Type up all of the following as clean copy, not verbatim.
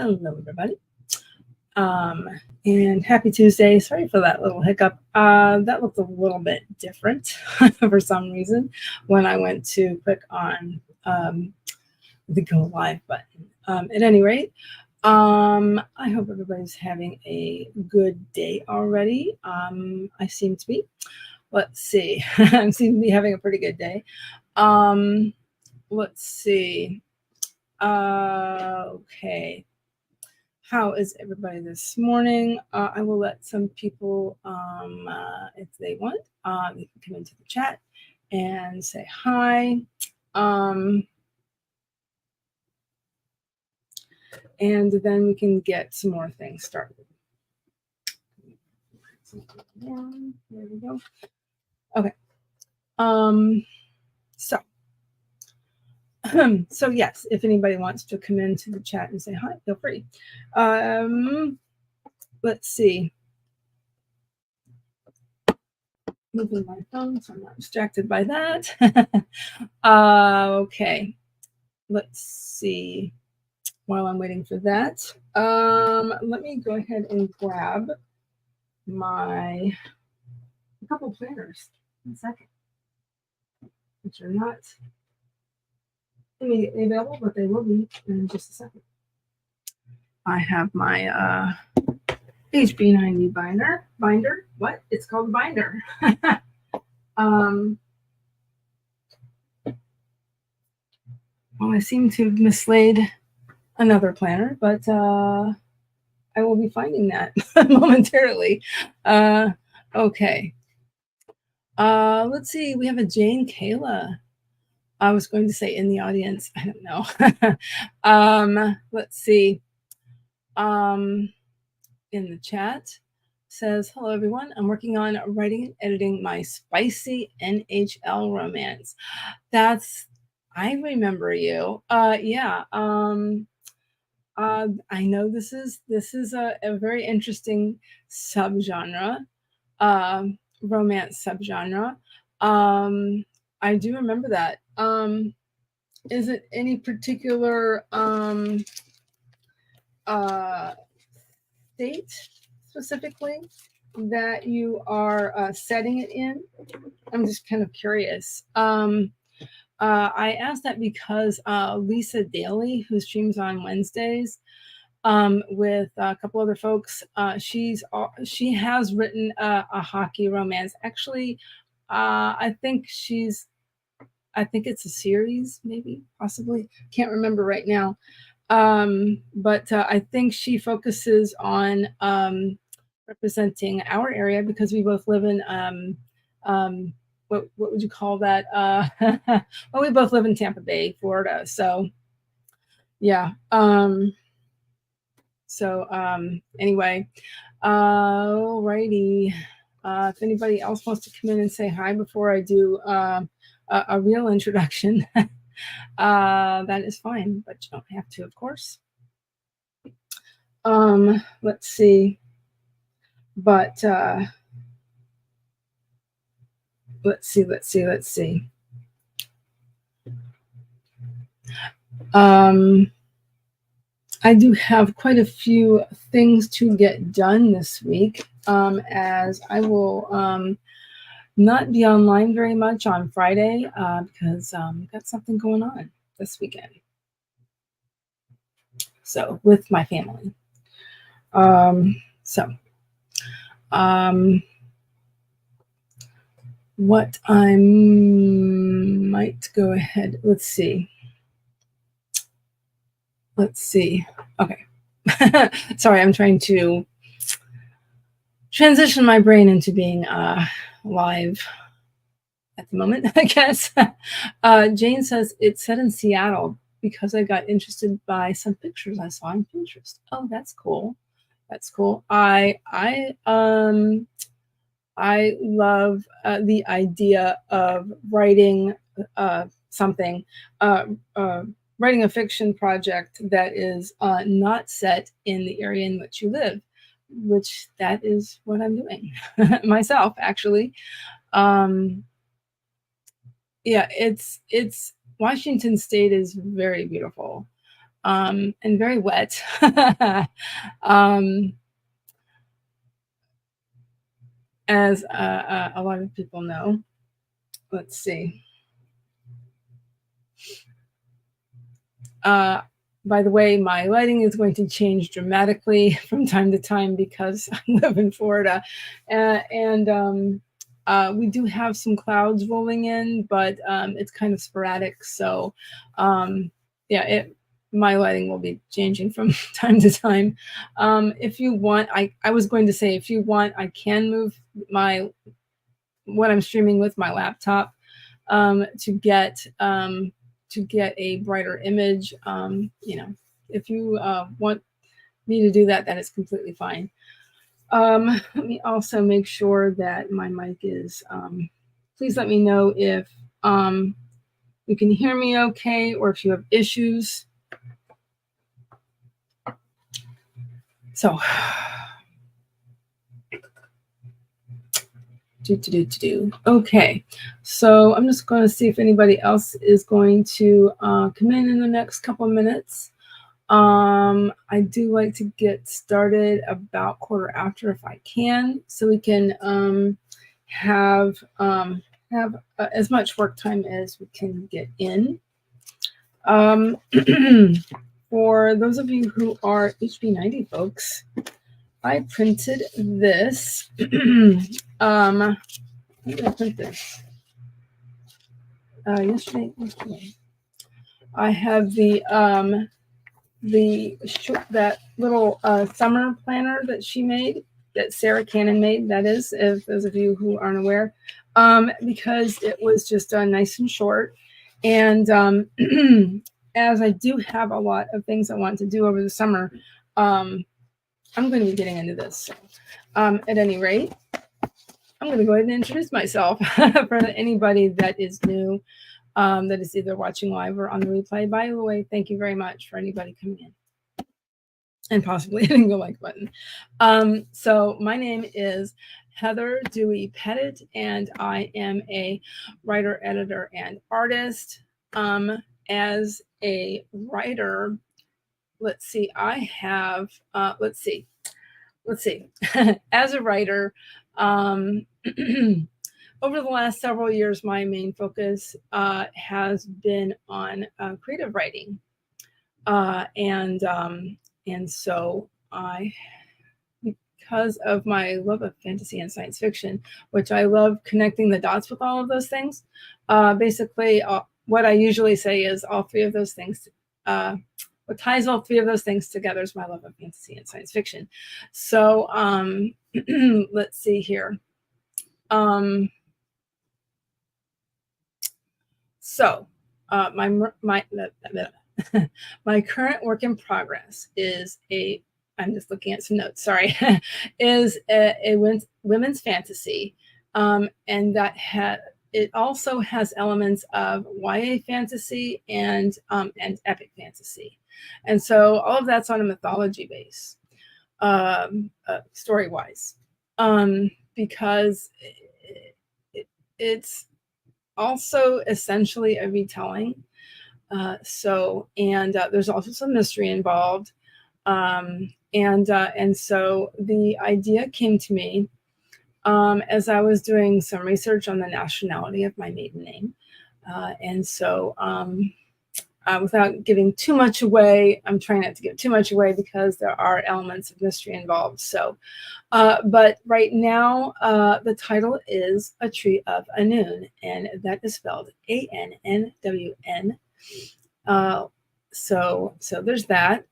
Hello, everybody. And happy Tuesday. Sorry for that little hiccup. That looked a little bit different for some reason when I went to click on the go live button. At any rate, I hope everybody's having a good day already. I seem to be. Let's see. I seem to be having a pretty good day. Let's see. Okay. How is everybody this morning? I will let some people, if they want, they can come into the chat and say hi. And then we can get some more things started. There we go. Okay. So yes, if anybody wants to come into the chat and say hi, feel free. Let's see. Moving my phone so I'm not distracted by that. Okay. Let's see. While I'm waiting for that, let me go ahead and grab a couple planners in a second, which are not immediately available, but they will be in just a second. I have my HB90 binder. What? It's called a binder. Well, I seem to have mislaid another planner, but I will be finding that momentarily. Okay. Let's see. We have a Jane Kayla. I was going to say in the audience. I don't know. Let's see. In the chat says, hello, everyone. I'm working on writing and editing my spicy NHL romance. I remember you. Yeah. I know this is a very interesting subgenre, romance subgenre. I do remember that. Is it any particular state specifically that you are setting it in? I'm just kind of curious. I asked that because Lisa Daly, who streams on Wednesdays with a couple other folks, she has written a hockey romance. Actually, I think it's a series, maybe, possibly. Can't remember right now. But I think she focuses on representing our area because we both live in what would you call that? Well, we both live in Tampa Bay, Florida. So yeah. Anyway, alrighty. If anybody else wants to come in and say hi before I do a real introduction, that is fine, but you don't have to, of course. Let's see. But let's see. I do have quite a few things to get done this week, as I will not be online very much on Friday because I've got something going on this weekend. So with my family. What I might go ahead, let's see. Okay. Sorry, I'm trying to transition my brain into being live at the moment, I guess. Jane says it's set in Seattle because I got interested by some pictures I saw on Pinterest. Oh, that's cool. That's cool. I love the idea of writing something, writing a fiction project that is not set in the area in which you live, which that is what I'm doing myself, actually. Yeah, it's Washington State is very beautiful. and very wet. As a lot of people know. Let's see. By the way, my lighting is going to change dramatically from time to time because I live in Florida, and we do have some clouds rolling in, but it's kind of sporadic. So, yeah, my lighting will be changing from time to time. If you want, I was going to say, if you want, I can move what I'm streaming with my laptop to get a brighter image. You know, if you want me to do that, that is completely fine. Let me also make sure that my mic is, please let me know if you can hear me okay, or if you have issues. So, okay, so I'm just going to see if anybody else is going to come in the next couple of minutes. I do like to get started about 1/4 if I can, so we can have as much work time as we can get in. For those of you who are HB90 folks, I printed this. When did I print this? Yesterday. I have that little summer planner that she made, that Sarah Cannon made. That is, if those of you who aren't aware, because it was just nice and short, and as I do have a lot of things I want to do over the summer, I'm going to be getting into this. So, at any rate, I'm going to go ahead and introduce myself for anybody that is new, that is either watching live or on the replay. By the way, thank you very much for anybody coming in and possibly hitting the like button. So my name is Heather Dewey Pettit, and I am a writer, editor, and artist. As a writer, let's see, I have, let's see. As a writer, over the last several years, my main focus has been on creative writing. And so because of my love of fantasy and science fiction, which I love connecting the dots with all of those things, basically what I usually say is all three of those things, what ties all three of those things together is my love of fantasy and science fiction. So let's see here. My current work in progress is I'm just looking at some notes, sorry, is a women's fantasy. And that it also has elements of YA fantasy and epic fantasy. And so all of that's on a mythology base, story-wise, because it's also essentially a retelling. And there's also some mystery involved. And so the idea came to me as I was doing some research on the nationality of my maiden name. And so without giving too much away, I'm trying not to give too much away because there are elements of mystery involved. So, but right now, the title is A Tree of Annwn, and that is spelled ANNWN. So there's that.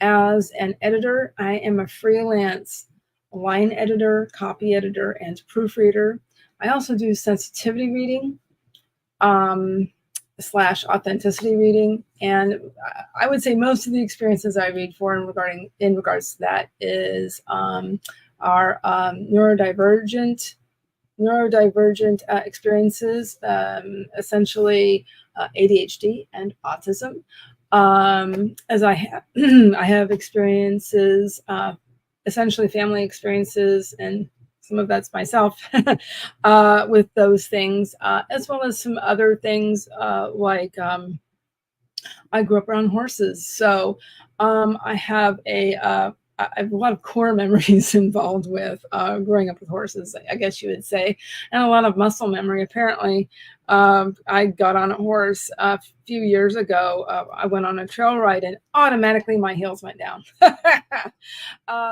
As an editor, I am a freelance line editor, copy editor, and proofreader. I also do sensitivity reading, / authenticity reading, and I would say most of the experiences I read for in regards to that is our neurodivergent experiences, essentially ADHD and autism. As I have experiences, essentially family experiences, and some of that's myself, with those things, as well as some other things like I grew up around horses, so I have I have a lot of core memories involved with growing up with horses, I guess you would say, and a lot of muscle memory. Apparently, I got on a horse a few years ago. I went on a trail ride, and automatically my heels went down.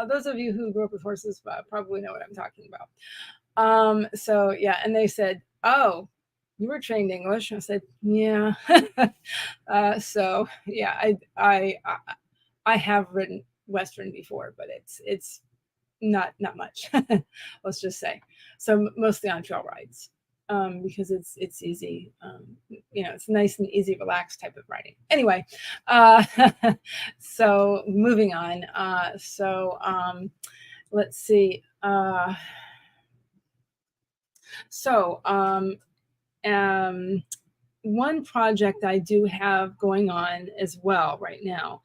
Those of you who grew up with horses probably know what I'm talking about. So yeah, and they said, "Oh, you were trained English." I said, "Yeah." So yeah, I have written Western before, but it's not much. Let's just say. So mostly on trail rides. Because it's easy, it's nice and easy, relaxed type of riding. Anyway, uh, so moving on. Let's see. So one project I do have going on as well right now,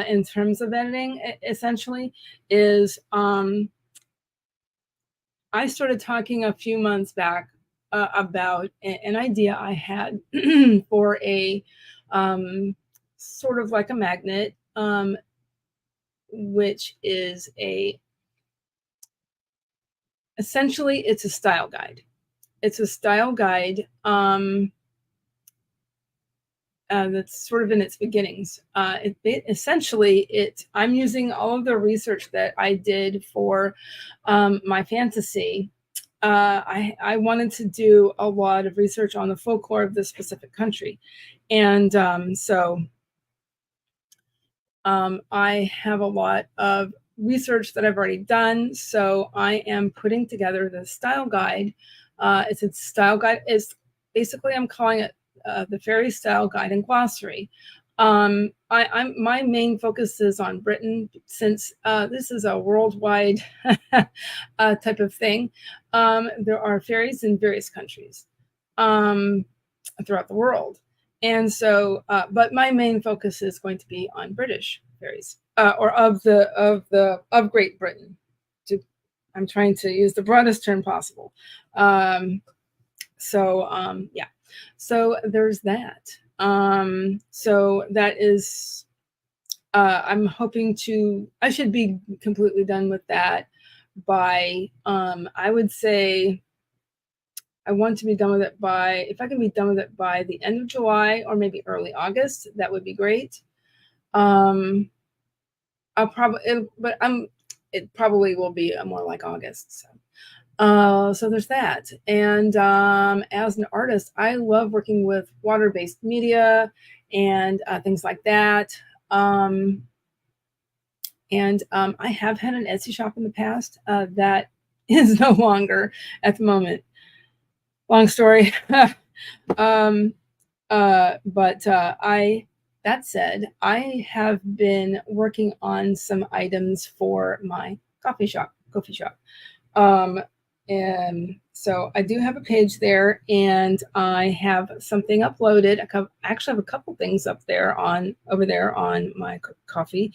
in terms of editing, essentially, is I started talking a few months back about an idea I had for a sort of like a magnet, which is essentially it's a style guide. It's a style guide. That's sort of in its beginnings. I'm using all of the research that I did for my fantasy. I wanted to do a lot of research on the folklore of this specific country, and I have a lot of research that I've already done. So I am putting together the style guide. It's a style guide. Basically, I'm calling it the Fairy Style Guide and Glossary. My main focus is on Britain, since this is a worldwide type of thing. There are fairies in various countries throughout the world. And so, but my main focus is going to be on British fairies, or of Great Britain. I'm trying to use the broadest term possible. Yeah. So there's that. So that is. I'm hoping I should be completely done with that by. I would say. I want to be done with it if I can be done with it by the end of July or maybe early August, that would be great. It probably will be more like August. So there's that. And as an artist, I love working with water-based media and things like that. I have had an Etsy shop in the past that is no longer at the moment. Long story. That said, I have been working on some items for my coffee shop. And so I do have a page there, and I have something uploaded. I actually have a couple things over there on my coffee.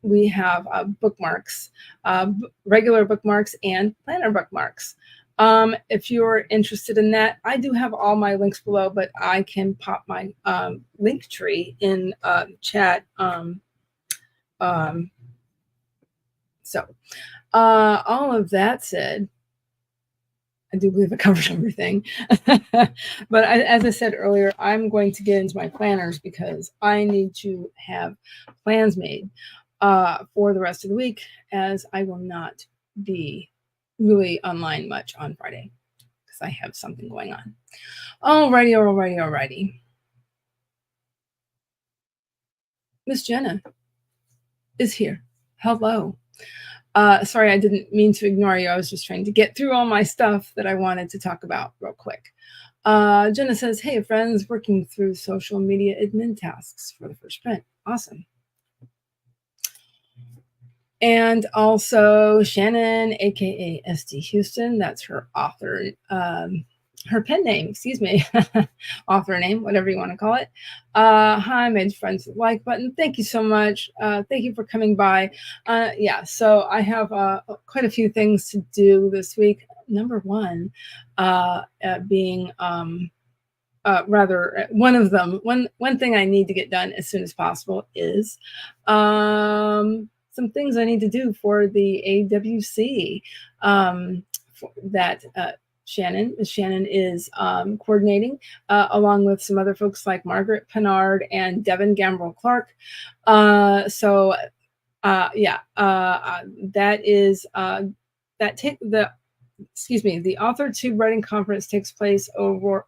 We have bookmarks, regular bookmarks and planner bookmarks. If you're interested in that, I do have all my links below, but I can pop my link tree in chat. All of that said, I do believe I covered everything. But as I said earlier, I'm going to get into my planners because I need to have plans made for the rest of the week, as I will not be really online much on Friday because I have something going on. Alrighty. Miss Jenna is here. Hello. Sorry, I didn't mean to ignore you. I was just trying to get through all my stuff that I wanted to talk about real quick. Jenna says, hey, friends, working through social media admin tasks for the first print. Awesome. And also Shannon, aka SD Houston, that's her author, her pen name, excuse me, author name, whatever you want to call it. Hi, made friends with the like button. Thank you so much. Thank you for coming by. Yeah, so I have quite a few things to do this week. Number one being rather, one of them, one thing I need to get done as soon as possible is some things I need to do for the AWC that Shannon is coordinating, along with some other folks like Margaret Pennard and Devin Gambrell Clark. That is the Authortube Writing Conference takes place over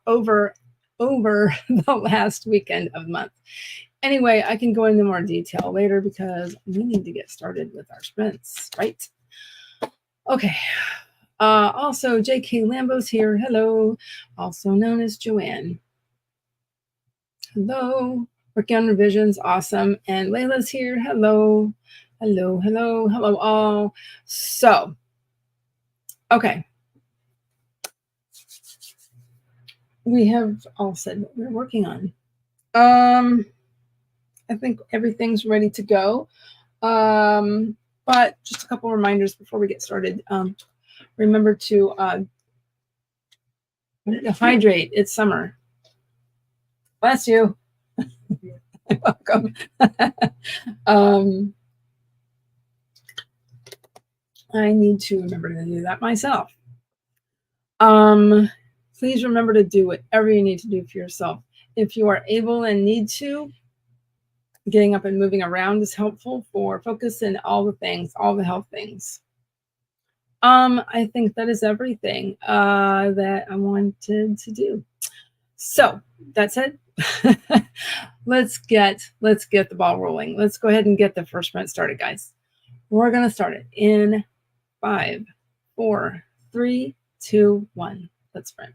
the last weekend of the month. Anyway, I can go into more detail later because we need to get started with our sprints, right? Okay. Also, J.K. Lambo's here. Hello. Also known as Joanne. Hello. Working on revisions. Awesome. And Layla's here. Hello. Hello. Hello. Hello all. So, okay. We have all said what we're working on. I think everything's ready to go. But just a couple reminders before we get started. Remember to hydrate. It's summer. Bless you. You're welcome. I need to remember to do that myself. Please remember to do whatever you need to do for yourself. If you are able and need to, getting up and moving around is helpful for focus and all the things, all the health things. I think that is everything that I wanted to do. So that said, let's get the ball rolling. Let's go ahead and get the first sprint started, guys. We're gonna start it in 5, 4, 3, 2, 1. Let's sprint.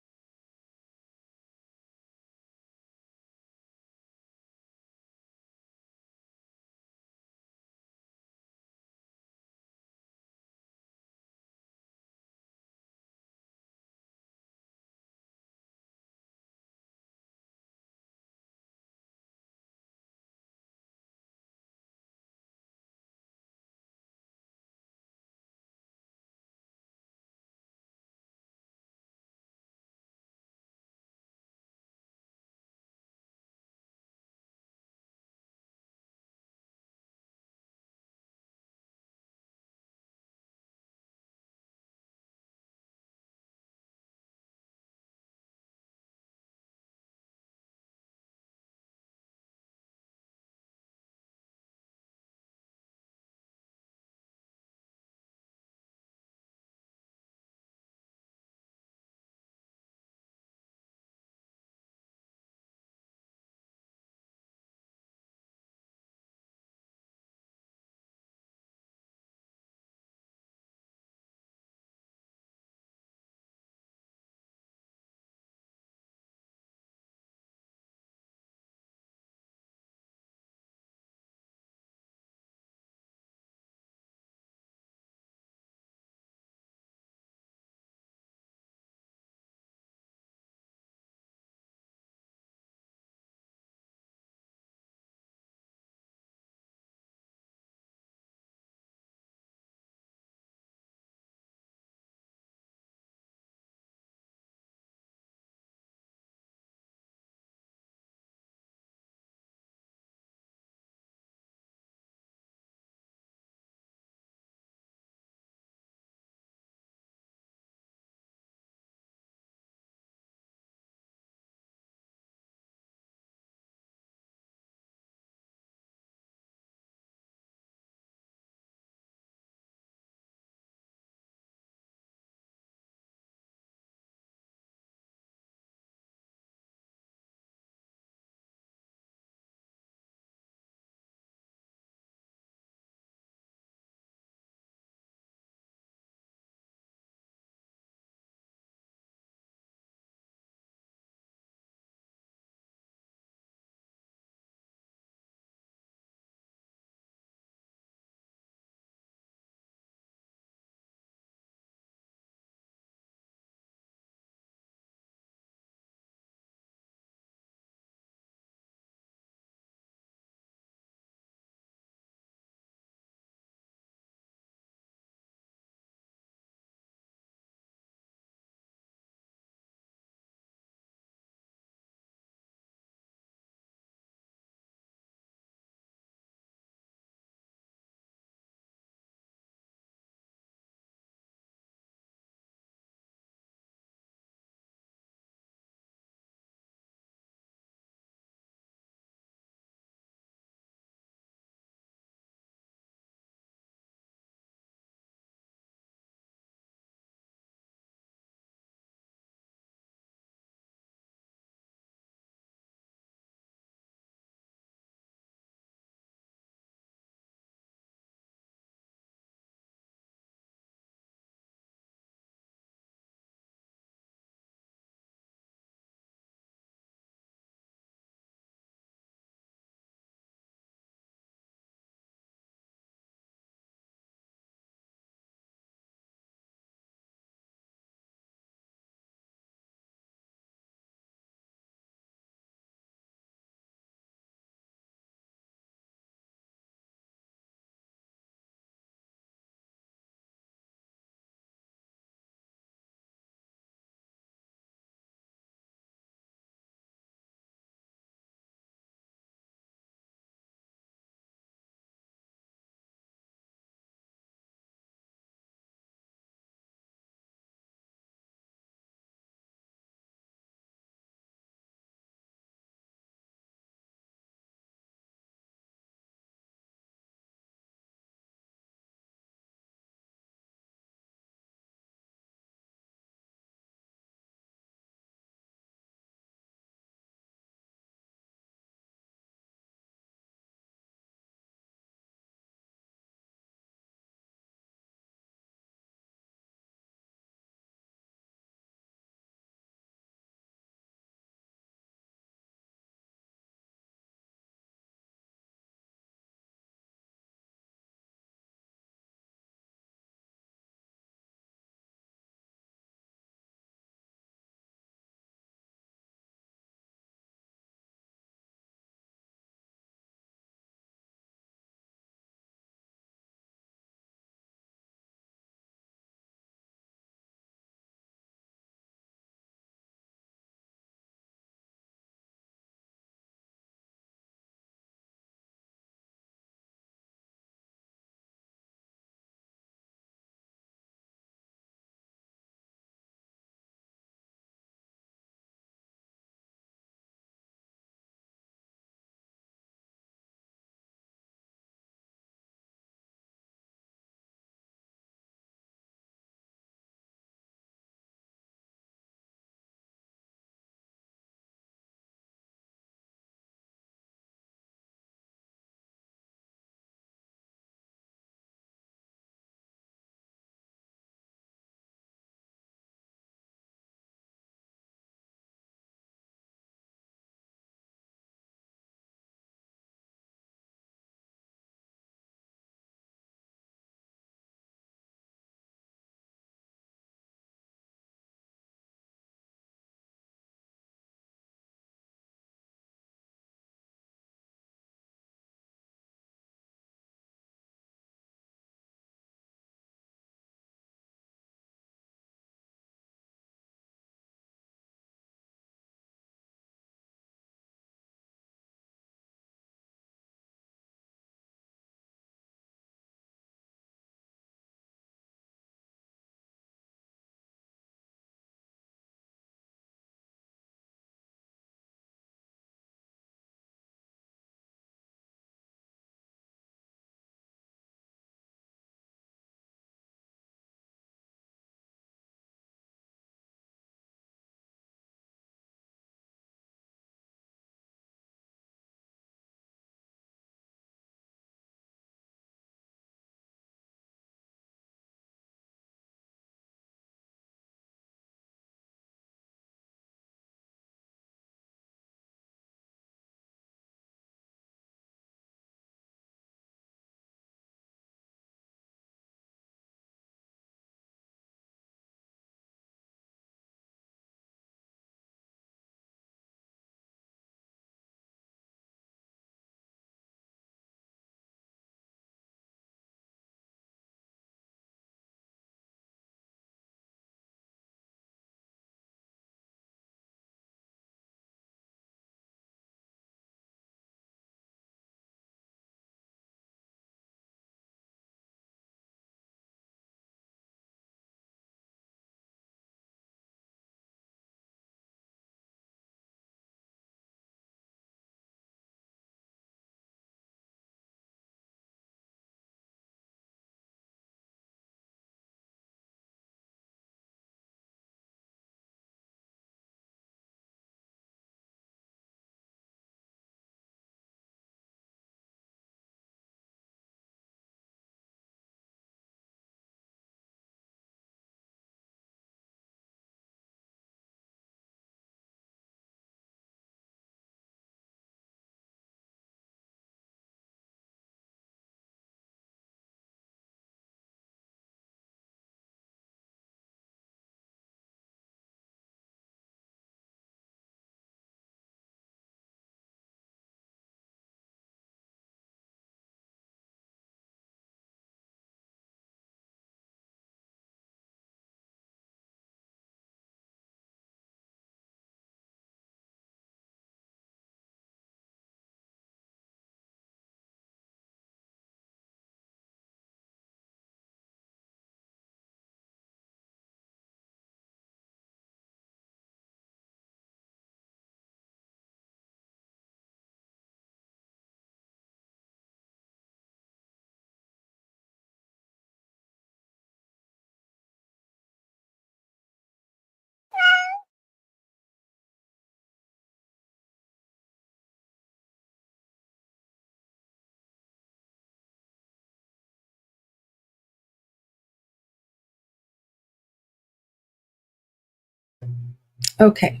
Okay.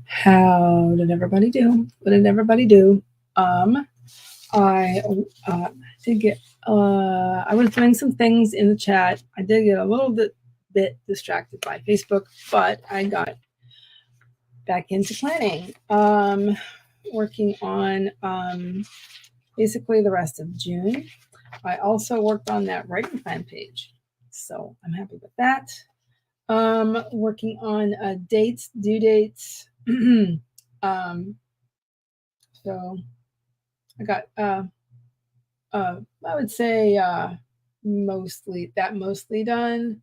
How did everybody do? What did everybody do? I did get, I was doing some things in the chat. I did get a little bit distracted by Facebook, but I got back into planning. Working on basically the rest of June. I also worked on that writing plan page, so I'm happy with that. Working on dates, due dates. So I got I would say mostly done.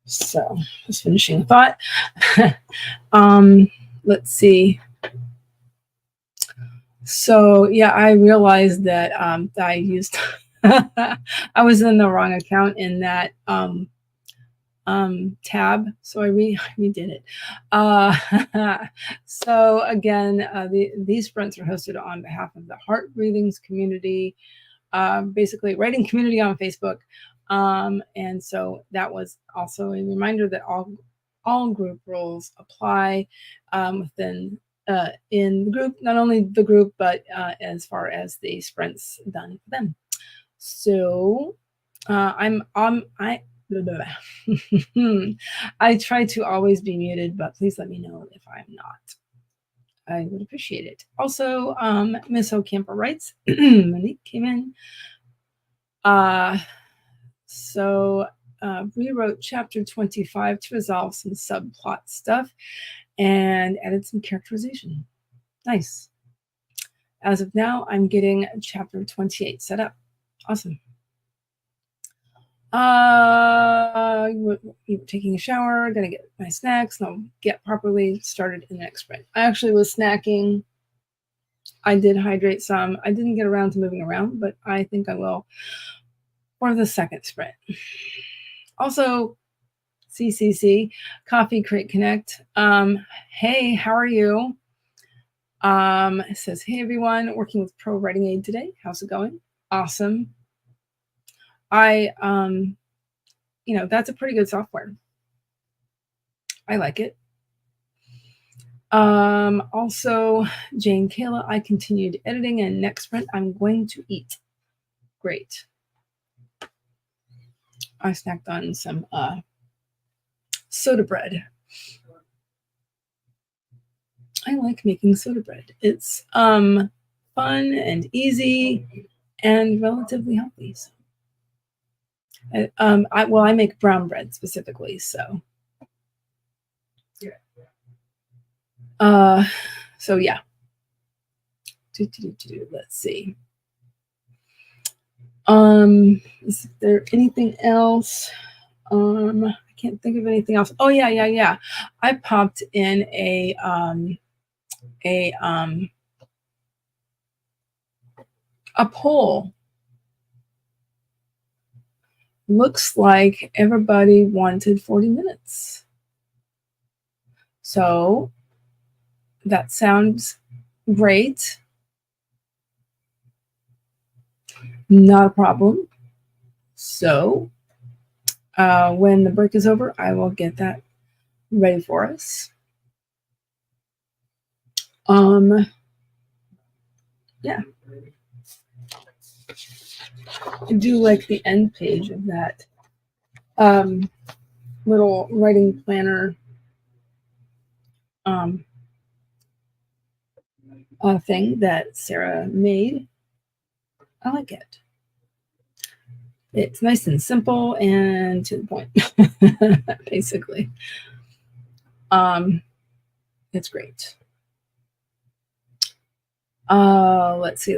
So just finishing a thought. Let's see. So yeah, I realized that I used I was in the wrong account in that tab, so I redid it. So again, these sprints are hosted on behalf of the Heart Breathings community, basically writing community on Facebook. And so that was also a reminder that all group rules apply within in the group, not only the group, but as far as the sprints done for them. So I I try to always be muted, but please let me know if I'm not. I would appreciate it. Also, Miss O'Camper writes, Monique came in. So rewrote chapter 25 to resolve some subplot stuff and added some characterization. Nice. As of now, I'm getting chapter 28 set up. Awesome. Taking a shower, gonna get my snacks, and I'll get properly started in the next sprint. I actually was snacking. I did hydrate some. I didn't get around to moving around, but I think I will for the second sprint. Also, CCC, Coffee Create Connect. Hey, how are you? It says, hey everyone, working with Pro Writing Aid today. How's it going? Awesome. That's a pretty good software. I like it. Also, Jane Kayla, I continued editing, and next sprint I'm going to eat. Great. I snacked on some soda bread. I like making soda bread. It's fun and easy and relatively healthy. So. I make brown bread specifically, so. So yeah. Let's see. Is there anything else? I can't think of anything else. Oh yeah. I popped in a poll. Looks like everybody wanted 40 minutes. So that sounds great. Not a problem. So when the break is over, I will get that ready for us. Yeah. I do like the end page of that little writing planner thing that Sarah made. I like it. It's nice and simple and to the point, basically. It's great. Let's see.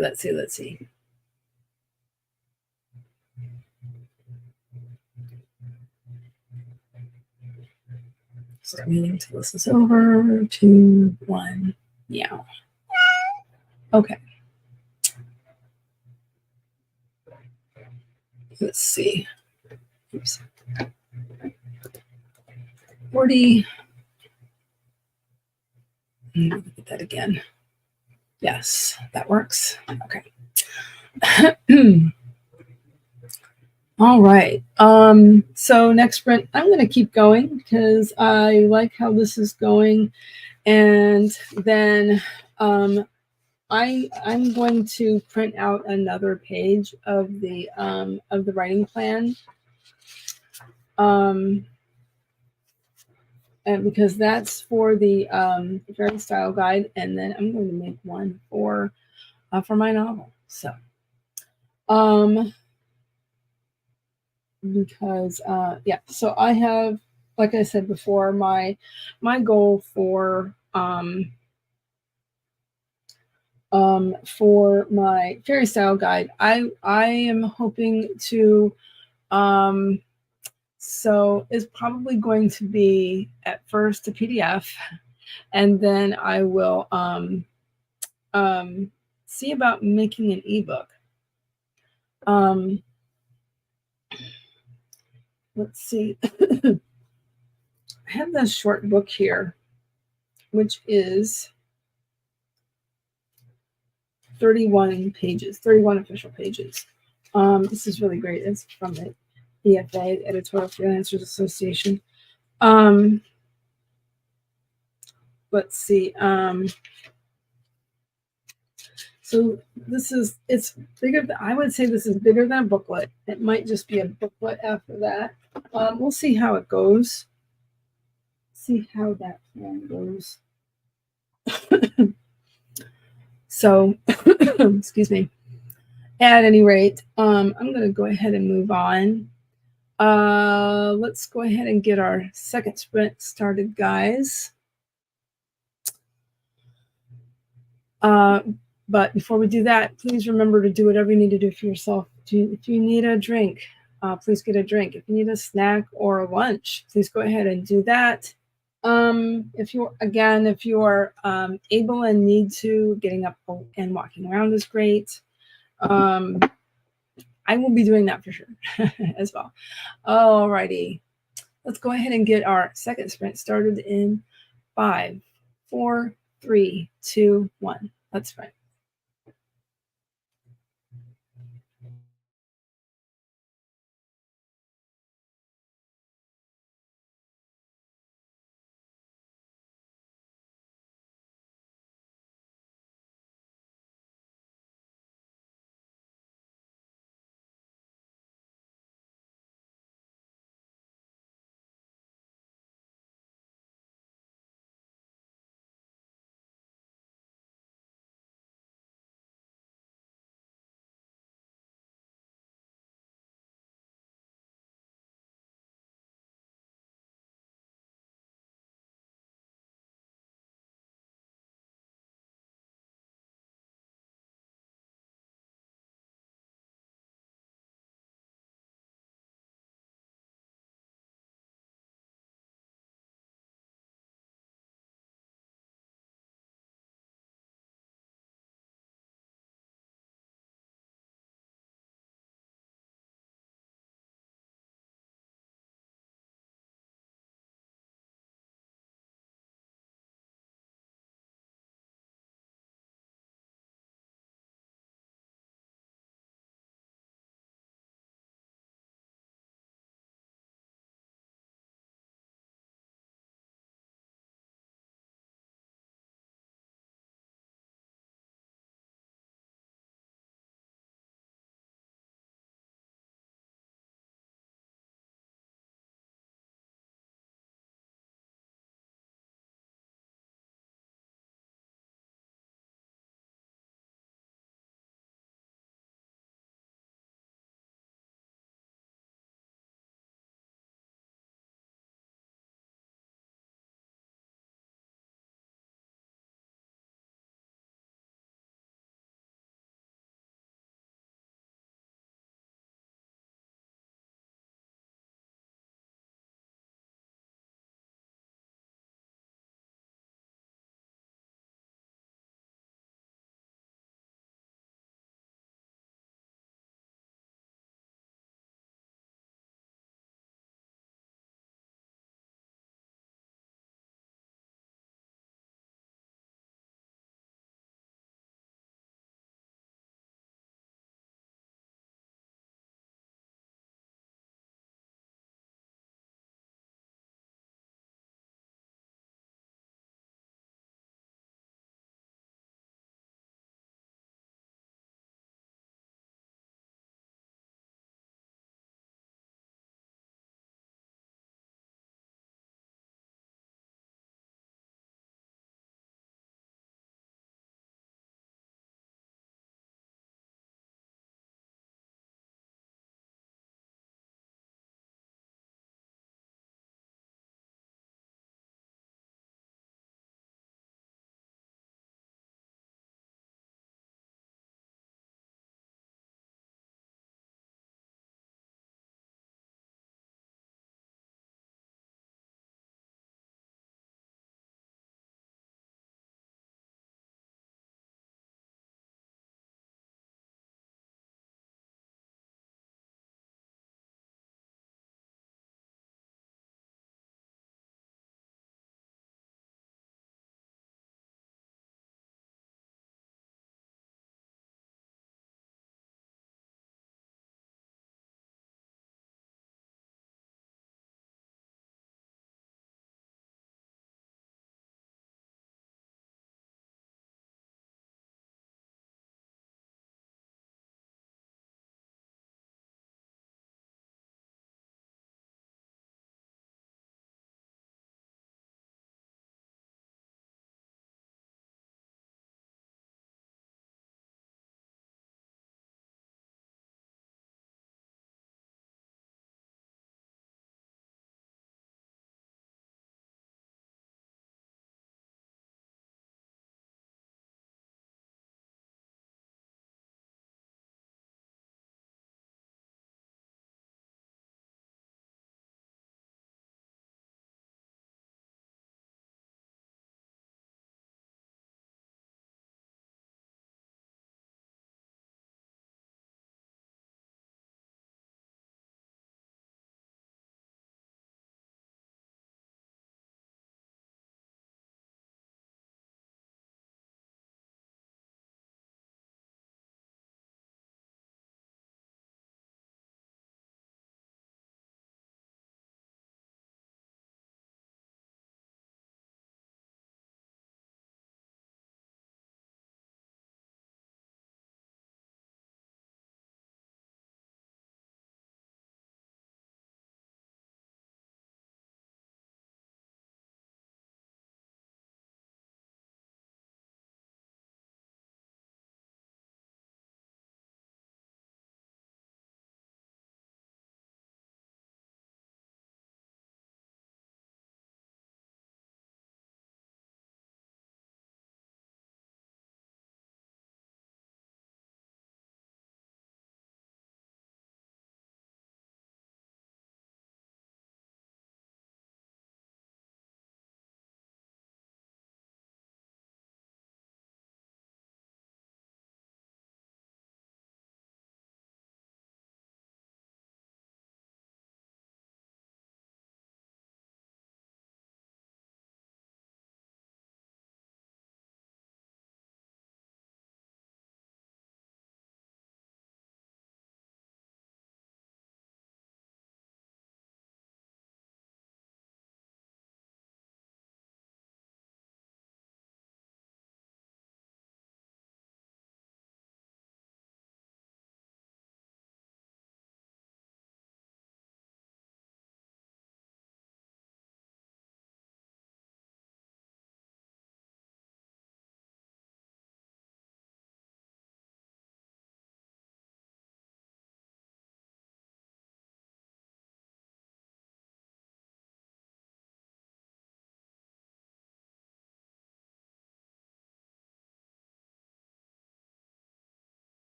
Start meaning to list this over. 2, 1, yeah. Okay. Let's see. Oops. 40. Look at that again. Yes, that works. Okay. All right. So next sprint, I'm going to keep going because I like how this is going. And then I'm going to print out another page of the writing plan. And because that's for the Fairy Style Guide, and then I'm going to make one for my novel. So, because yeah, so I have, like I said before, my goal for my Fairy Style Guide, I am hoping to so it's probably going to be at first a PDF, and then I will see about making an ebook. Let's see. I have this short book here, which is 31 pages, 31 official pages. This is really great. It's from the EFA, Editorial Freelancers Association. Let's see. So this is, it's bigger. I would say this is bigger than a booklet. It might just be a booklet after that. We'll see how it goes. See how that plan goes. So, excuse me. At any rate, I'm going to go ahead and move on. Let's go ahead and get our second sprint started, guys. But before we do that, please remember to do whatever you need to do for yourself. If you need a drink, please get a drink. If you need a snack or a lunch, please go ahead and do that. If you're able and need to, getting up and walking around is great. I will be doing that for sure as well. Alrighty, let's go ahead and get our second sprint started in 5, 4, 3, 2, 1. Let's sprint.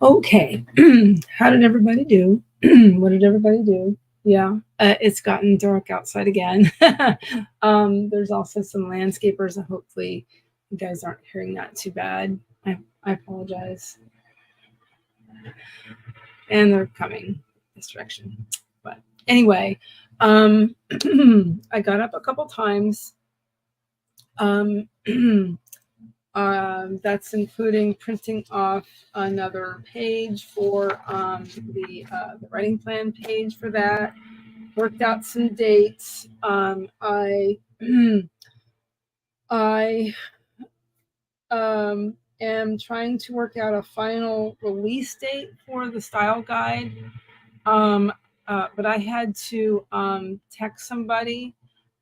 Okay. How did everybody do? What did everybody do? Yeah, it's gotten dark outside again. There's also some landscapers, and hopefully you guys aren't hearing that too bad. I apologize. And they're coming this direction. But anyway, I got up a couple times. That's including printing off another page for the writing plan page for that. Worked out some dates. I am trying to work out a final release date for the style guide. But I had to text somebody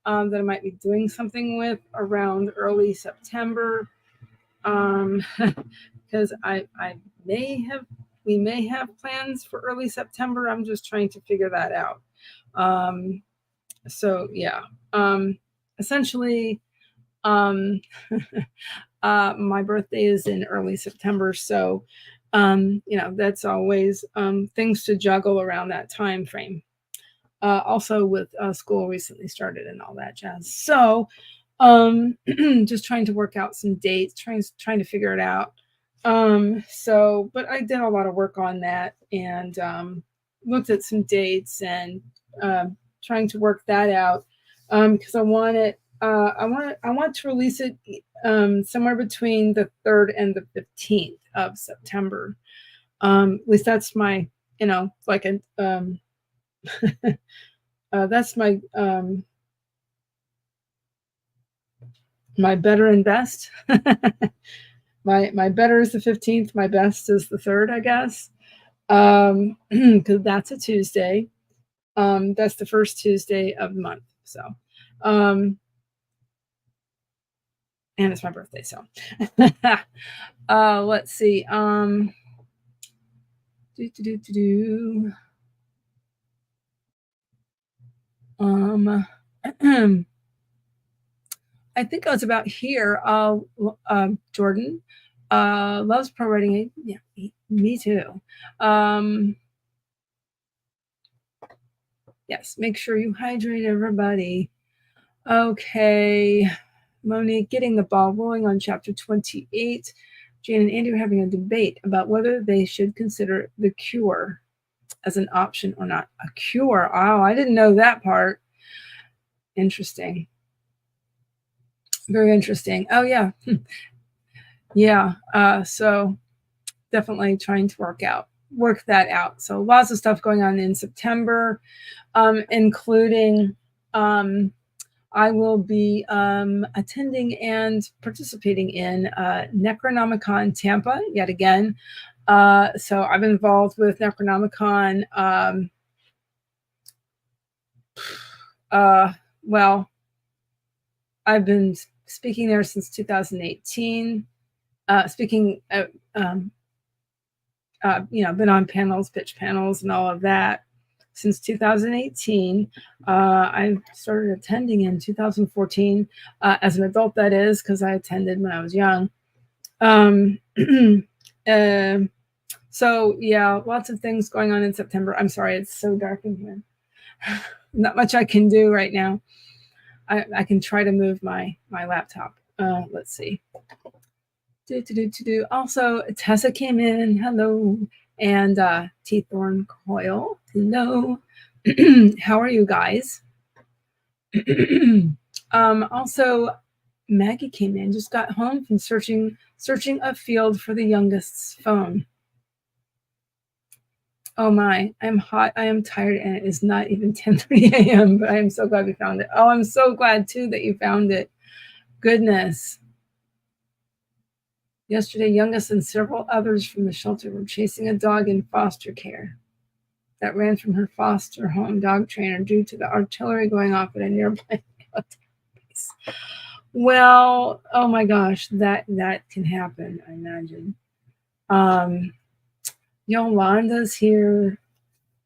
that I might be doing something with around early September. Because we may have plans for early September. I'm just trying to figure that out. So yeah, essentially, my birthday is in early September, so that's always things to juggle around that time frame. Also with school recently started and all that jazz. So just trying to work out some dates, trying to figure it out. But I did a lot of work on that and looked at some dates and trying to work that out because I want to release it somewhere between the 3rd and the 15th of September. At least that's my, like a that's my my better and best. my better is the 15th. My best is the 3rd, I guess, because that's a Tuesday. That's the first Tuesday of the month. So, and it's my birthday. So, let's see. I think I was about here. Jordan loves pro writing. Yeah, me too. Yes, make sure you hydrate, everybody. Okay, Monique, getting the ball rolling on chapter 28. Jane and Andy are having a debate about whether they should consider the cure as an option or not. A cure? Oh, I didn't know that part. Interesting. Very interesting. Oh, yeah. Yeah. So definitely trying to work that out. So lots of stuff going on in September, including I will be attending and participating in Necronomicon Tampa yet again. So I've been involved with Necronomicon. Well, I've been speaking there since 2018. Been on panels, pitch panels, and all of that since 2018. I started attending in 2014 as an adult, that is, because I attended when I was young. So yeah, lots of things going on in September. I'm sorry, it's so dark in here. Not much I can do right now. I can try to move my laptop. Let's see. Also, Tessa came in. Hello. And T-Thorn Coil. Hello. How are you guys? Also, Maggie came in. Just got home from searching a field for the youngest's phone. Oh my, I'm hot. I am tired, and it is not even 10:30 a.m., but I am so glad we found it. Oh, I'm so glad, too, that you found it. Goodness. Yesterday, youngest and several others from the shelter were chasing a dog in foster care that ran from her foster home dog trainer due to the artillery going off at a nearby place. Well, oh my gosh, that can happen, I imagine. Yolanda's here.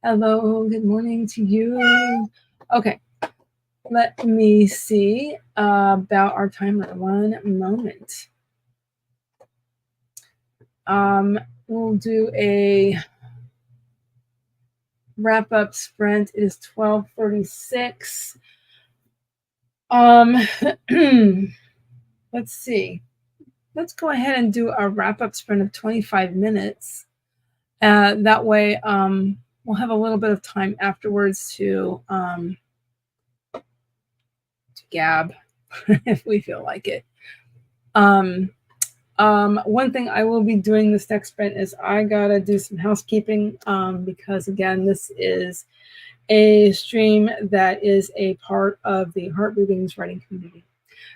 Hello, good morning to you. Okay, let me see about our timer. One moment. We'll do a wrap up sprint. It is 12:36. Let's see. Let's go ahead and do a wrap up sprint of 25 minutes. That way, we'll have a little bit of time afterwards to gab if we feel like it. One thing I will be doing this next sprint is I gotta do some housekeeping because again, this is a stream that is a part of the Heart Readings writing community.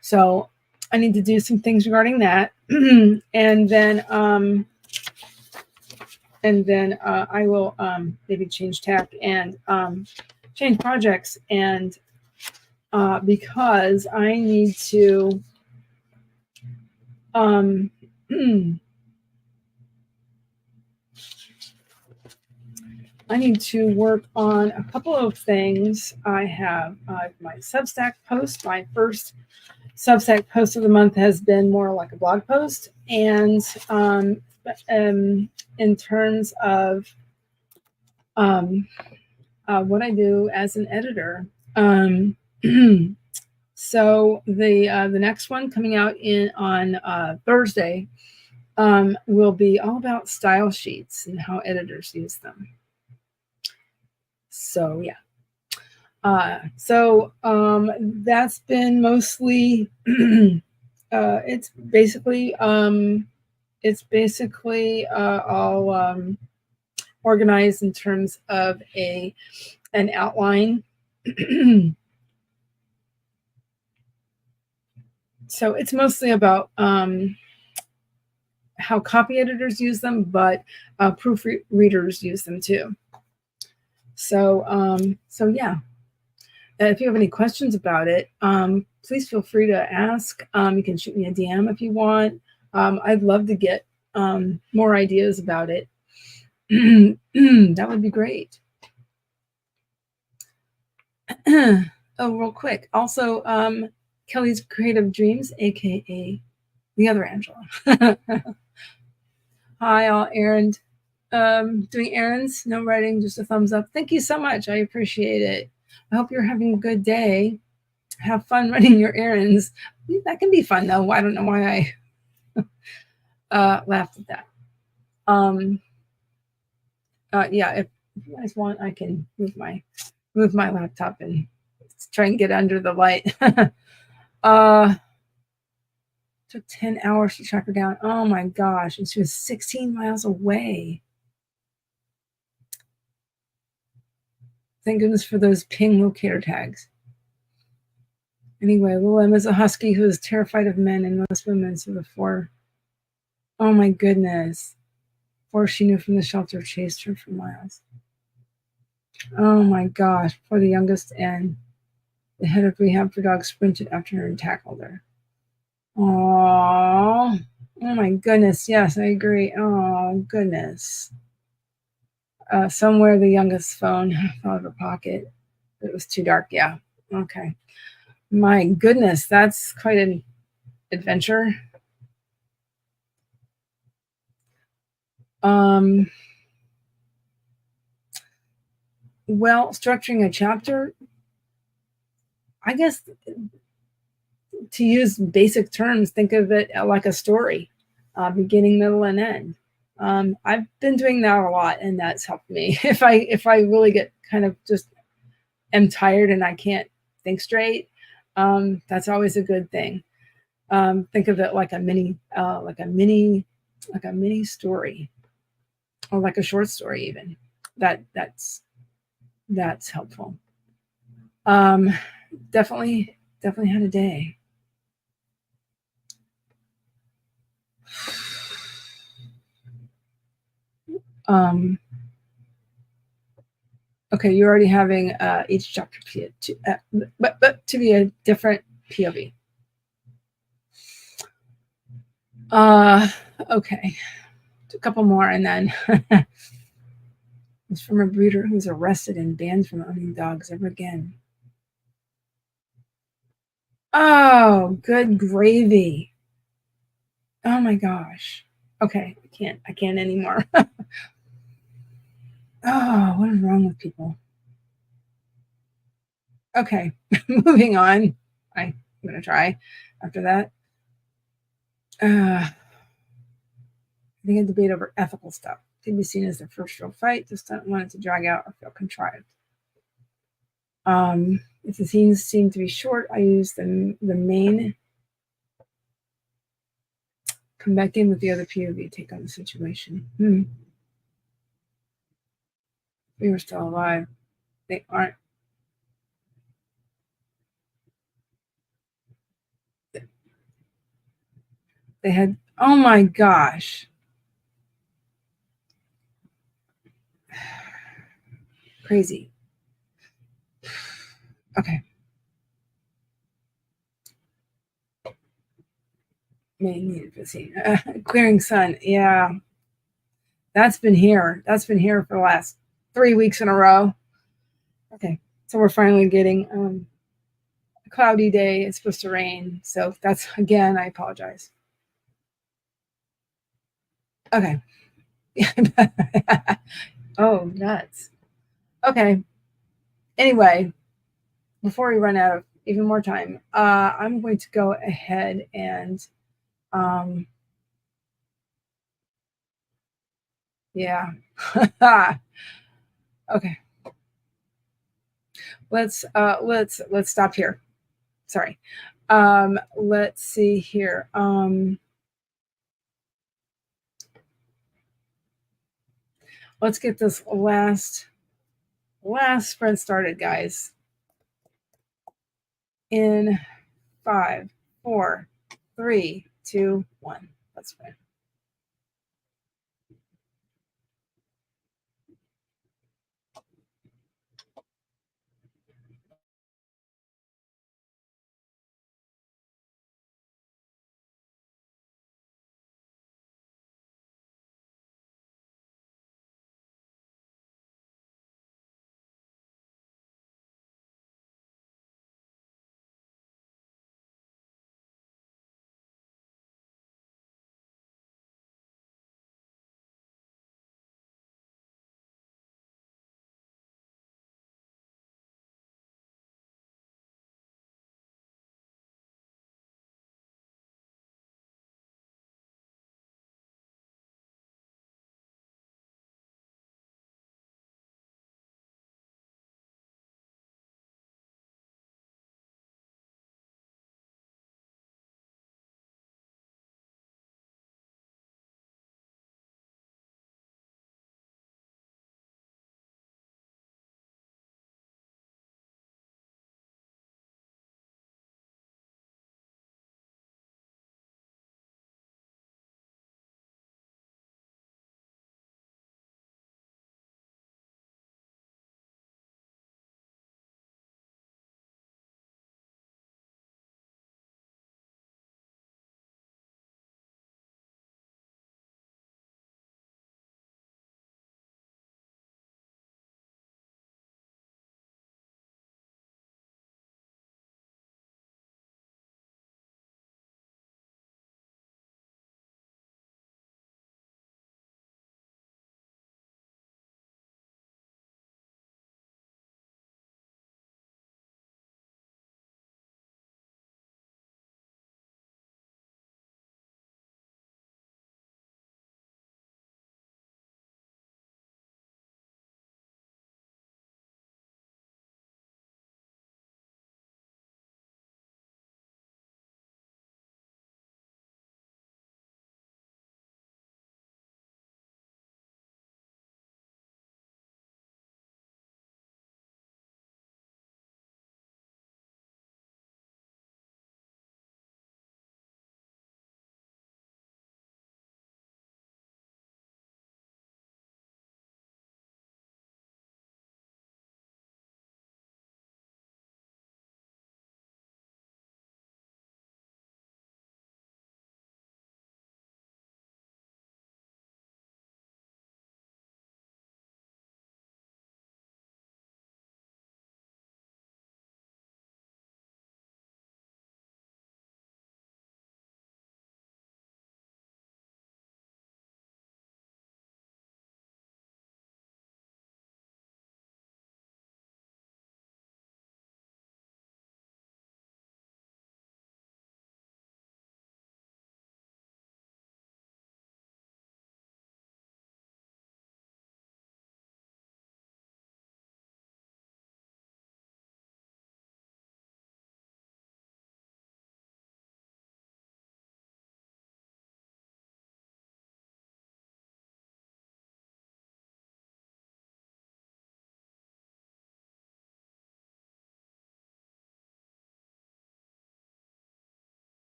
So I need to do some things regarding that, and then I will maybe change tack and change projects, and because I need to I need to work on a couple of things. I have my Substack post. My first Substack post of the month has been more like a blog post, and in terms of what I do as an editor. So the next one coming out on Thursday will be all about style sheets and how editors use them. So yeah. That's been mostly it's basically all organized in terms of an outline. So it's mostly about how copy editors use them, but proofreaders use them too. So yeah. If you have any questions about it, please feel free to ask. You can shoot me a DM if you want. I'd love to get more ideas about it. That would be great. Oh, real quick. Also, Kelly's Creative Dreams, aka the other Angela. Hi, all errand. Doing errands, no writing, just a thumbs up. Thank you so much. I appreciate it. I hope you're having a good day. Have fun running your errands. That can be fun though. I don't know why I laughed at that. Yeah, if you guys want, I can move my laptop and try and get under the light. Took 10 hours to track her down. Oh my gosh, and she was 16 miles away. Thank goodness for those ping locator tags. Anyway, little Emma's a husky who is terrified of men and most women. So oh my goodness. Before she knew from the shelter, chased her for miles. Oh my gosh. Poor the youngest, and the head of rehab for dogs sprinted after her and tackled her. Oh my goodness. Yes, I agree. Oh goodness. Somewhere the youngest phone fell out of her pocket. It was too dark. Yeah. Okay. My goodness, that's quite an adventure. Well, structuring a chapter, I guess, to use basic terms, think of it like a story, beginning, middle, and end. I've been doing that a lot, and that's helped me. If I really get kind of just am tired and I can't think straight, that's always a good thing. Think of it like a mini story, or like a short story even. That's helpful. Definitely had a day. Okay, you're already having each chapter but to be a different POV. Okay, a couple more, and then it's from a breeder who's arrested and banned from owning dogs ever again. Oh, good gravy. Oh my gosh. Okay, I can't anymore. Oh, what is wrong with people? Okay, moving on. I'm going to try after that. I think a debate over ethical stuff can be seen as their first real fight. Just don't want it to drag out or feel contrived. If the scenes seem to be short, I use the main connecting with the other POV take on the situation. We were still alive. They aren't. They had, oh my gosh. Crazy. Okay. Main needed for scene. Clearing sun. Yeah. That's been here. That's been here for the last 3 weeks in a row. Okay. So we're finally getting a cloudy day. It's supposed to rain. So that's, again, I apologize. Okay. Oh, nuts. Okay. Anyway, before we run out of even more time, I'm going to go ahead and yeah. Okay. Let's stop here. Sorry. Let's see here. Let's get this last sprint started, guys. In 5, 4, 3, 2, 1. Let's sprint.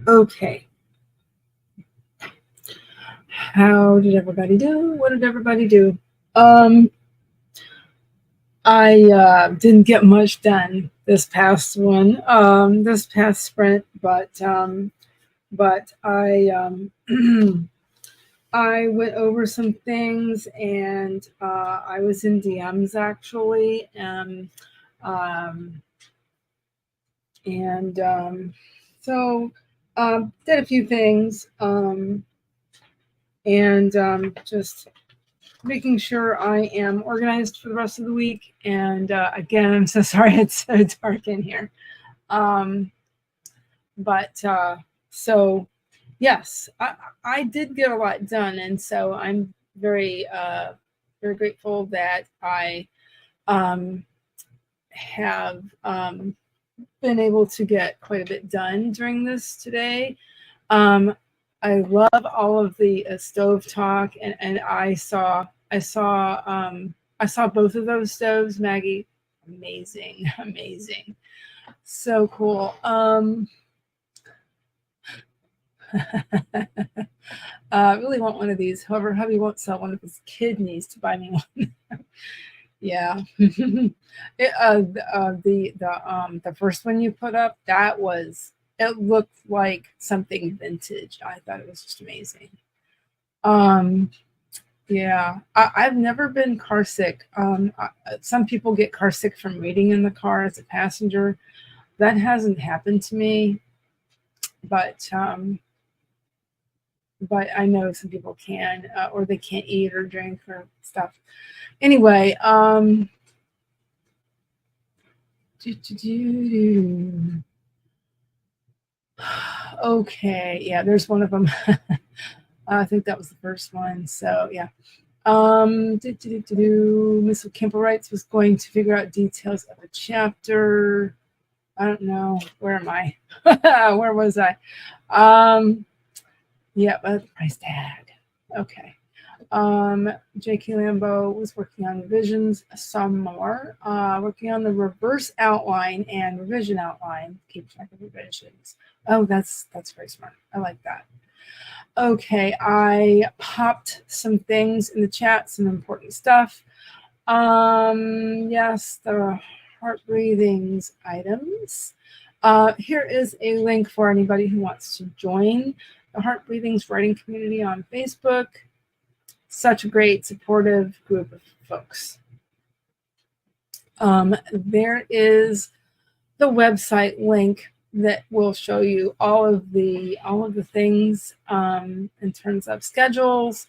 Okay. How did everybody do? What did everybody do? I didn't get much done this past one, this past sprint, but I I went over some things, and I was in DMs actually, and so did a few things, and just making sure I am organized for the rest of the week. And again, I'm so sorry it's so dark in here. So yes, I did get a lot done, and so I'm very very grateful that I have been able to get quite a bit done during this today. I love all of the stove talk, and I saw both of those stoves, Maggie. Amazing, amazing, so cool. I really want one of these. However, hubby won't sell one of his kidneys to buy me one. Yeah. The first one you put up, it looked like something vintage. I thought it was just amazing. Yeah, I've never been car sick. Some people get car sick from reading in the car as a passenger. That hasn't happened to me, but I know some people can, or they can't eat or drink or stuff. Anyway, okay, yeah, there's one of them. I think that was the first one. So yeah. Miss Campbell writes was going to figure out details of a chapter. I don't know. Where am I? Where was I? Yeah, but the price tag. Okay. J.K. Lambeau was working on revisions some more, working on the reverse outline and revision outline. Keep track of revisions. Oh, that's very smart. I like that. Okay, I popped some things in the chat, some important stuff. Yes, the heart breathings items. Here is a link for anybody who wants to join the Heart Breathings writing community on Facebook. Such a great supportive group of folks. There is the website link that will show you all of the things in terms of schedules,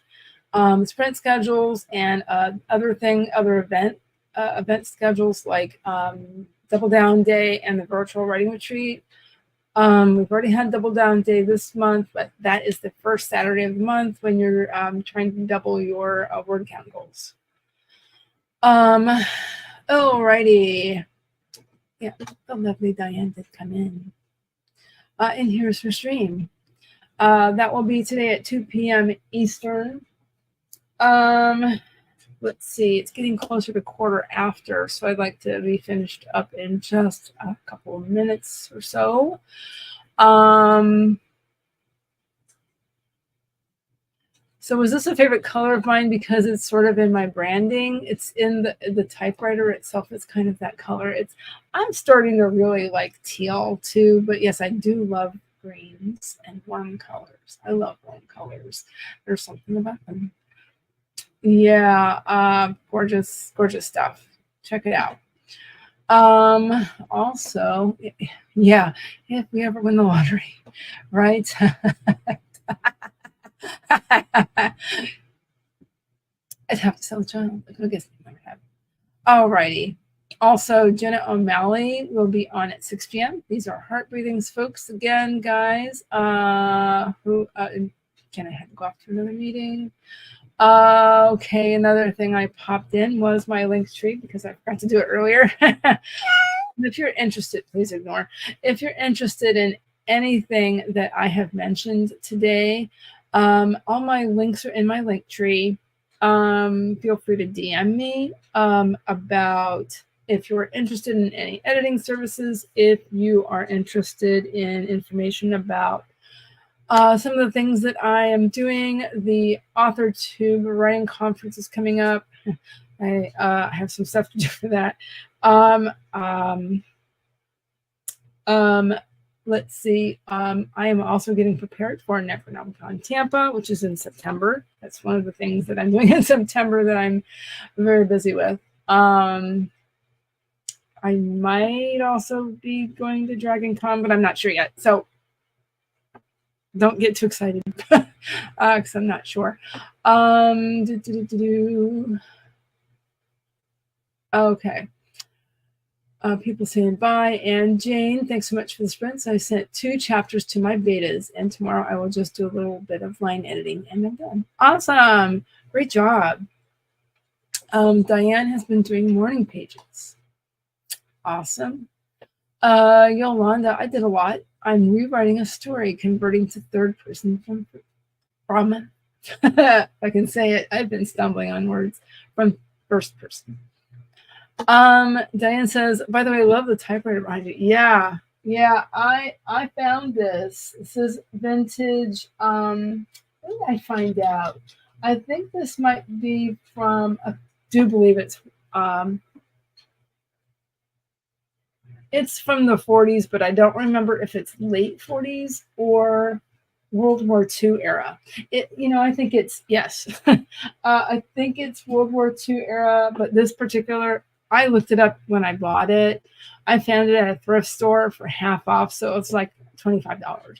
sprint schedules, and other event schedules like Double Down Day and the virtual writing retreat. We've already had Double Down Day this month, but that is the first Saturday of the month when you're trying to double your word count goals. Alrighty. Yeah, the lovely Diane did come in. And here's her stream. That will be today at 2 p.m. Eastern. Let's see, it's getting closer to quarter after, so I'd like to be finished up in just a couple of minutes or so. So is this a favorite color of mine because it's sort of in my branding? It's in the typewriter itself. It's kind of that color. I'm starting to really like teal too, but yes, I do love greens and warm colors. I love warm colors. There's something about them. Yeah, gorgeous stuff. Check it out. Also, yeah, if we ever win the lottery, right? I'd have to sell the child. I guess I might have. Alrighty. Also, Jenna O'Malley will be on at 6 p.m. These are Heart Breathings folks again, guys. Jenna had to go off to another meeting. Okay, another thing I popped in was my link tree because I forgot to do it earlier. If you're interested, please ignore. If you're interested in anything that I have mentioned today, all my links are in my link tree. Feel free to DM me about if you're interested in any editing services, if you are interested in information about Some of the things that I am doing, the Authortube writing conference is coming up. I have some stuff to do for that. Let's see. I am also getting prepared for Necronomicon Tampa, which is in September. That's one of the things that I'm doing in September that I'm very busy with. I might also be going to Dragon Con, but I'm not sure yet. So don't get too excited because I'm not sure. Okay. People saying bye. And Jane, thanks so much for the sprints. I sent 2 chapters to my betas, and tomorrow I will just do a little bit of line editing, and I'm done. Awesome. Great job. Diane has been doing morning pages. Awesome. Yolanda, I did a lot. I'm rewriting a story, converting to third person from I can say it. I've been stumbling on words from first person. Diane says, by the way, I love the typewriter behind you. Yeah, I found this. This is vintage. What did I find out? I think this might be from, I do believe it's from the 40s, but I don't remember if it's late 40s or World War II era. I think it's, yes. I think it's World War II era, but this particular, I looked it up when I bought it. I found it at a thrift store for half off, so it's like $25.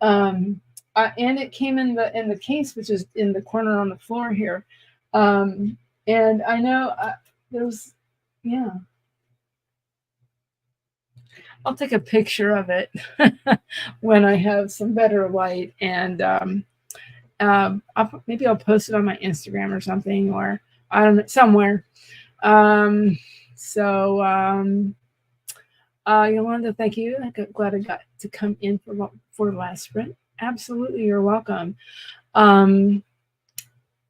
And it came in the case, which is in the corner on the floor here. And I know there's, yeah. I'll take a picture of it when I have some better light, and maybe I'll post it on my Instagram or something, or I don't know, somewhere. Yolanda, thank you. I'm glad I got to come in for the last sprint. Absolutely, you're welcome.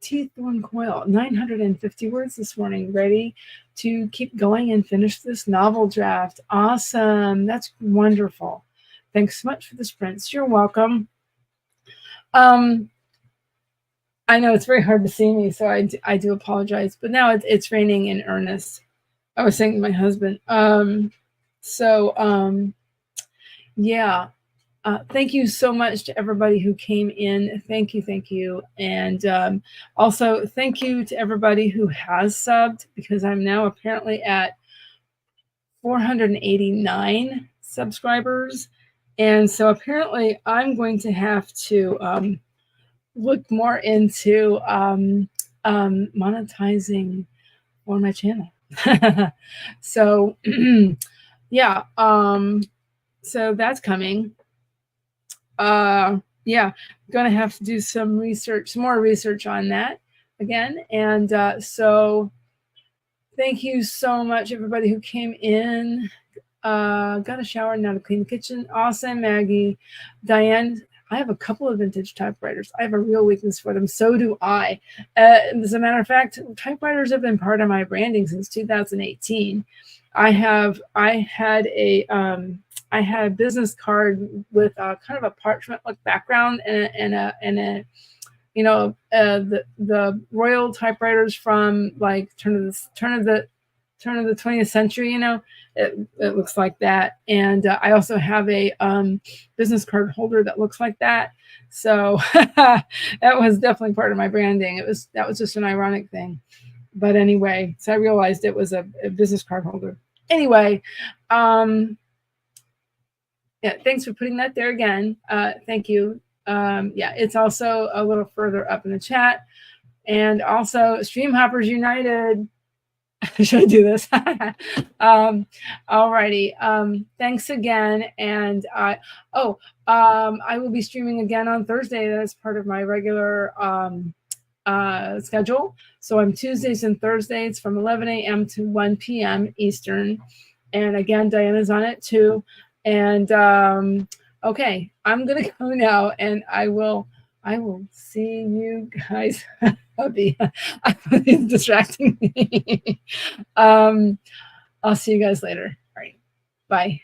T-Thorn Coil, 950 words this morning. Ready to keep going and finish this novel draft. Awesome. That's wonderful. Thanks so much for the sprints. You're welcome. I know it's very hard to see me, so I do apologize. But now it's raining in earnest. I was saying to my husband. Yeah. Thank you so much to everybody who came in. Thank you. And also thank you to everybody who has subbed, because I'm now apparently at 489 subscribers. And so apparently I'm going to have to look more into monetizing for my channel. So yeah, so that's coming. Yeah, gonna have to do some more research on that again. And so thank you so much, everybody who came in. Got a shower now to clean the kitchen. Awesome, Maggie. Diane, I have a couple of vintage typewriters. I have a real weakness for them. So do I. As a matter of fact, typewriters have been part of my branding since 2018. I had a business card with kind of a parchment-like background and a the royal typewriters from like turn of the 20th century. It looks like that. And I also have a business card holder that looks like that. So that was definitely part of my branding. That was just an ironic thing. But anyway, so I realized it was a business card holder. Anyway, yeah, thanks for putting that there again. Thank you. Yeah, it's also a little further up in the chat. And also, Stream Hoppers United. Should I do this? Alrighty. Thanks again. And I will be streaming again on Thursday. That's part of my regular schedule. So I'm Tuesdays and Thursdays from 11 a.m. to 1 p.m. Eastern. And again, Diana's on it too. And okay, I'm gonna go now, and I will see you guys. Hubby, he's distracting me. I'll see you guys later. All right, bye.